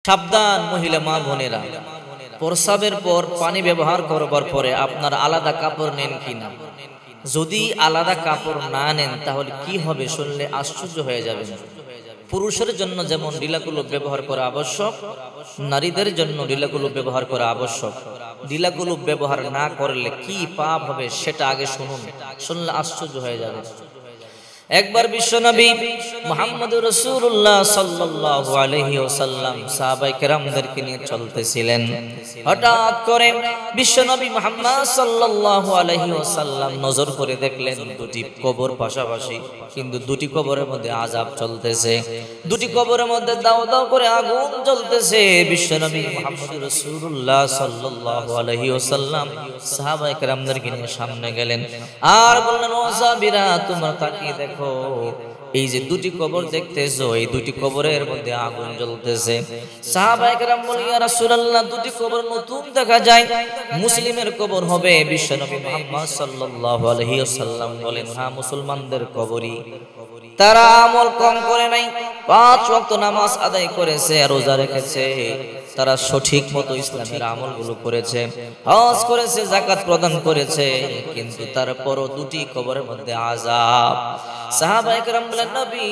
সাবধান মহিলা মা বোনেরা, প্রস্রাবের পর পানি ব্যবহার করবার পরে আপনার আলাদা কাপড় নেন কিনা। যদি আলাদা কাপড় না নেন তাহলে কি হবে শুনলে আশ্চর্য হয়ে যাবেন। পুরুষের জন্য যেমন ঢিলাকুলুপ ব্যবহার করা আবশ্যক, নারীদের জন্য ঢিলাকুলুপ ব্যবহার করা আবশ্যক। ঢিলাকুলুপ ব্যবহার না করলে কি পাপ হবে সেটা আগে শুনুন, শুনলে আশ্চর্য হয়ে যাবে। একবার বিশ্বনবী মুহাম্মদুর রাসূলুল্লাহ সাল্লাল্লাহু আলাইহি ওয়াসাল্লাম সাহাবায়ে কেরামদেরকে নিয়ে চলতেছিলেন। হঠাৎ করে বিশ্বনবী মুহাম্মদ সাল্লাল্লাহু আলাইহি ওয়াসাল্লাম নজর করে দেখলেন দুটি কবর পাশাপাশি, কিন্তু দুটি কবরের মধ্যে আযাব চলতেছে। দুটি কবরের মধ্যে দাও দাও করে আগুন জ্বলতেছে। বিশ্বনবী মুহাম্মদুর রাসূলুল্লাহ সাল্লাল্লাহু আলাইহি ওয়াসাল্লাম সাহাবায়ে কেরামদেরকে নিয়ে সামনে গেলেন আর বললেন, ও সাহাবীরা, তোমরা তাকিয়ে দেখো, এই যে দুটি কবর দেখতেছো, এই দুটি কবরের মধ্যে আগুন জ্বলতেছে। সাহাবায়ে কেরাম বলেন, ইয়া রাসূলুল্লাহ, দুটি কবর নতুন দেখা যায়, মুসলিমের কবর হবে। বিশ্বনবী মুহাম্মদ সাল্লাল্লাহু আলাইহি ওয়াসাল্লাম বলেন, হ্যাঁ, মুসলমানদের কবরই। তারা আমল কম করে নাই, 5 ওয়াক্ত নামাজ আদায় করেছে, রোজা রেখেছে, তারা সঠিক মতো ইসলামের আমলগুলো করেছে, হজ করেছে, যাকাত প্রদান করেছে, কিন্তু তারপরও দুটি কবরের মধ্যে আযাব। সাহাবায়ে কেরাম বলেন, নবী,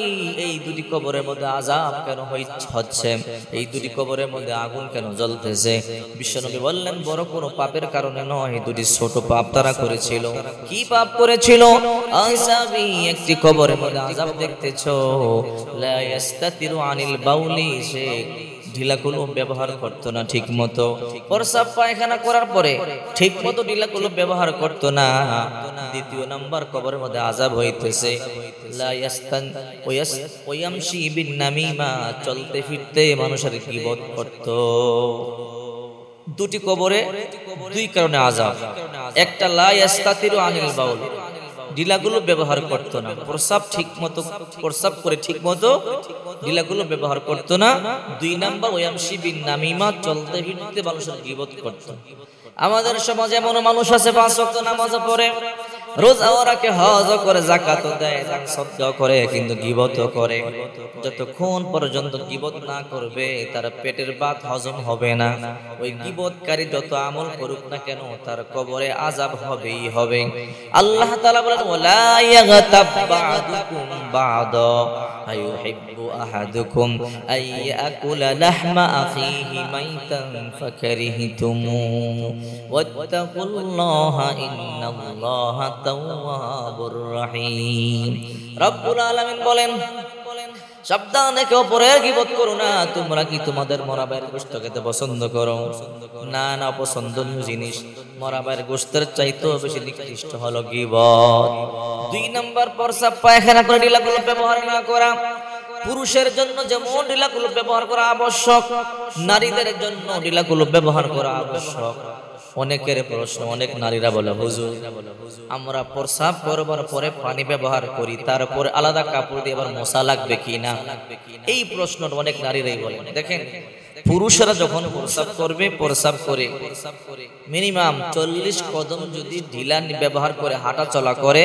এই দুটি কবরের মধ্যে আযাব কেন হচ্ছে? এই দুটি কবরের মধ্যে আগুন কেন জ্বলতেছে? বিশ্বনবী বললেন, বড় কোনো পাপের কারণে নয়, দুটি ছোট পাপ তারা করেছিল। কি পাপ করেছিল? আসাবি, একটি কবরের মধ্যে আযাব দেখতেছো, লা ইস্তাতিরু আনিল বাউলি, সে ঢিলাকুলুপ ব্যবহার করতো না ঠিক মতো, প্রস্রাব পায়খানা করার পরে ঠিক মতো ঢিলাকুলুপ ব্যবহার করতো না। দ্বিতীয় নাম্বার কবরের মধ্যে আযাব হইতেছে, লা ইয়াস্তান ওয়ায়ামশি বিন নামিমা, চলতে ফিরতে মানুষের গীবত করতো। দুটি কবরে দুই কারণে আযাব। একটা, লা ইয়াস্তাতিরু আনিল বাউল, ঢিলাকুলুপ ব্যবহার করতো না, প্রস্রাব করে ঠিক মতো ঢিলাকুলুপ ব্যবহার করতো না। 2 নাম্বার, ওয়ায়ামশি বিন নামিমা, চলতে ফিরতে মানুষের গীবত করতো। আমাদের সমাজে এমন মানুষ আছে 5 ওয়াক্ত নামাজ পড়ে, রোজাও রাখে, হজও করে, যাকাতও দেয়, দান সদকাও করে, কিন্তু গীবতও করে। যতক্ষণ পর্যন্ত গীবত না করবে তার পেটের ভাত হজম হবে না। ওই গীবতকারী যত আমল করুক না কেন তার কবরে আযাব হবেই হবে। আল্লাহ তাআলা বলেন, ওয়ালা ইয়াগতাব বা'দুকুম বা'দা আইয়ুহিব্বু আহাদুকুম আইয়াকুলা লাহমা আখিহি মাইতান ফাকারিহতুম ওয়াত্তাকুল্লাহা ইন্নাল্লাহা তাওয়াবুর রহিম। রব্বুল আলামিন বলেন, সাবধানে কেউ পরের গীবত করো না। তোমরা কি তোমাদের মরা ভাইয়ের গোশত খেতে পছন্দ করো? না, না, অপছন্দনীয় জিনিস। মরা ভাইয়ের গোশতের চাইতেও বেশি নিকৃষ্ট হলো গীবত। 2 নাম্বার, প্রস্রাব পায়খানা করে ঢিলাকুলুপ ব্যবহার না করা। পুরুষের জন্য যেমন ঢিলাকুলুপ ব্যবহার করা আবশ্যক, নারীদের জন্য ঢিলাকুলুপ ব্যবহার করা আবশ্যক। অনেকের প্রশ্ন, অনেক নারীরা বলে, হুজুর, আমরা প্রস্রাব করবার পরে পানি ব্যবহার করি, তারপরে আলাদা কাপড় দিয়ে আবার মশা লাগবে কিনা? এই প্রশ্ন অনেক নারীরাই বলে। দেখেন, পুরুষরা যখন প্রস্রাব করবে, প্রস্রাব করে মিনিমাম 40 কদম যদি ঢিলা ব্যবহার করে হাঁটা চলা করে,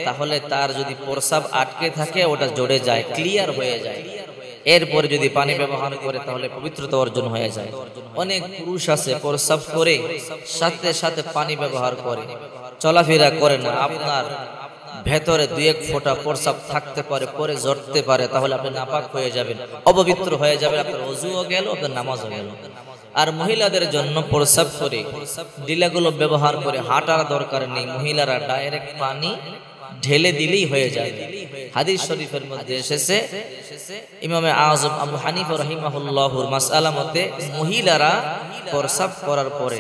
তাহলে তার যদি প্রস্রাব আটকে থাকে ওটা জড়ে যায়, ক্লিয়ার হয়ে যায়। এরপরে যদি পানি ব্যবহার করে তাহলে পবিত্রতা অর্জন হয়ে যায়। অনেক পুরুষ আছে প্রস্রাব করে সাথে সাথে পানি ব্যবহার করে, চলাফেরা করে না। আপনার ভেতরে 2-1 ফোঁটা প্রস্রাব থাকতে পারে, পরে ঝরতে পারে, তাহলে আপনি নাপাক হয়ে যাবেন, অপবিত্র হয়ে যাবেন, আপনার ওযুও গেল, আপনার নামাজও গেল। আর মহিলাদের জন্য প্রস্রাব করে ঢিলাকুলুপ ব্যবহার করে হাঁটার দরকার নেই, মহিলারা ডাইরেক্ট পানি ঢেলে দিলেই হয়ে যায়। হাদিস শরীফের মধ্যে এসেছে, ইমামে আযম আবু হানিফা রাহিমাহুল্লাহর মাসআলা মতে মহিলারা প্রস্রাব করার পরে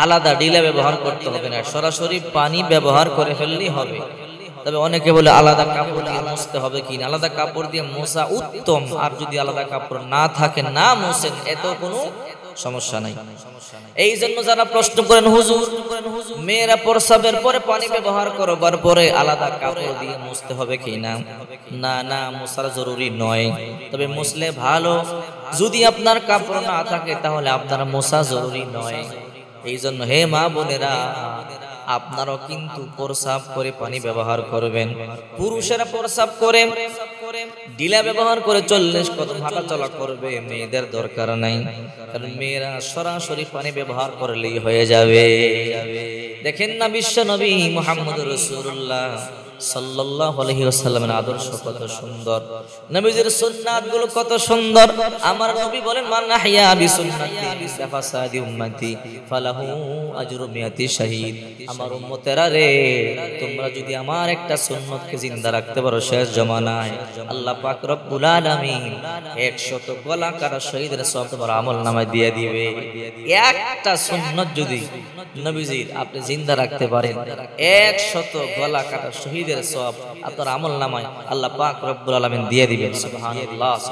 আলাদা ঢিলা ব্যবহার করতে হবে না, সরাসরি পানি ব্যবহার করে ফেললেই হবে। তবে অনেকে বলে আলাদা কাপড় দিয়ে মুছতে হবে কিনা। আলাদা কাপড় দিয়ে মোছা উত্তম, আর যদি আলাদা কাপড় না থাকে, না মোছেন, এত কোনো সমস্যা নাই। এই জন্য যারা প্রশ্ন করেন, হুজুর, মেয়েরা প্রস্রাবের পরে পানি ব্যবহার করবার পরে আলাদা কাপড় দিয়ে মুছতে হবে কিনা? না, না, মোছার জরুরি নয়, তবে মুছলে ভালো। যদি আপনার কাপড় না থাকে তাহলে আপনার মোছা জরুরি নয়। এই জন্য হে মা বোনেরা, আপনারাও কিন্তু প্রস্রাব করে পানি ব্যবহার করবেন। পুরুষেরা প্রস্রাব করে ডিলা ব্যবহার করে 40 কদম হাঁটা চলা করবে, মেয়েদের দরকার নাই, কারণ মেয়েরা সরাসরি পানি ব্যবহার করলেই হয়ে যাবে। দেখেন না বিশ্ব নবী মুহাম্মদুর রাসূলুল্লাহ সাল্লাল্লাহু আলাইহি ওয়াসাল্লামের আদর্শ কত সুন্দর, নবীজির সুন্নাত গুলো কত সুন্দর। আমার নবী বলেন, মান আহইয়া বিসুন্নতি ফাসাদি উম্মতি ফালাহু আজরু মিয়াতি শাহীদ। আমার উম্মতেরা রে, তোমরা যদি আমার একটা সুন্নতকে জিন্দা রাখতে পারো, শেষ জমানায় আল্লাহ পাক রব্বুল আলামিন 100 গলা কাটা শহীদের সওয়াব তোমার আমলনামায় দিয়ে দিবে। একটা সুন্নত যদি নবীজির আপনি জিন্দা রাখতে পারেন, 100 গলা কাটা শহীদের সওয়াব আপনার আমলনামায় আল্লাহ পাক রব্বুল আলামিন দিয়ে দিবেন। সুবহানাল্লাহ।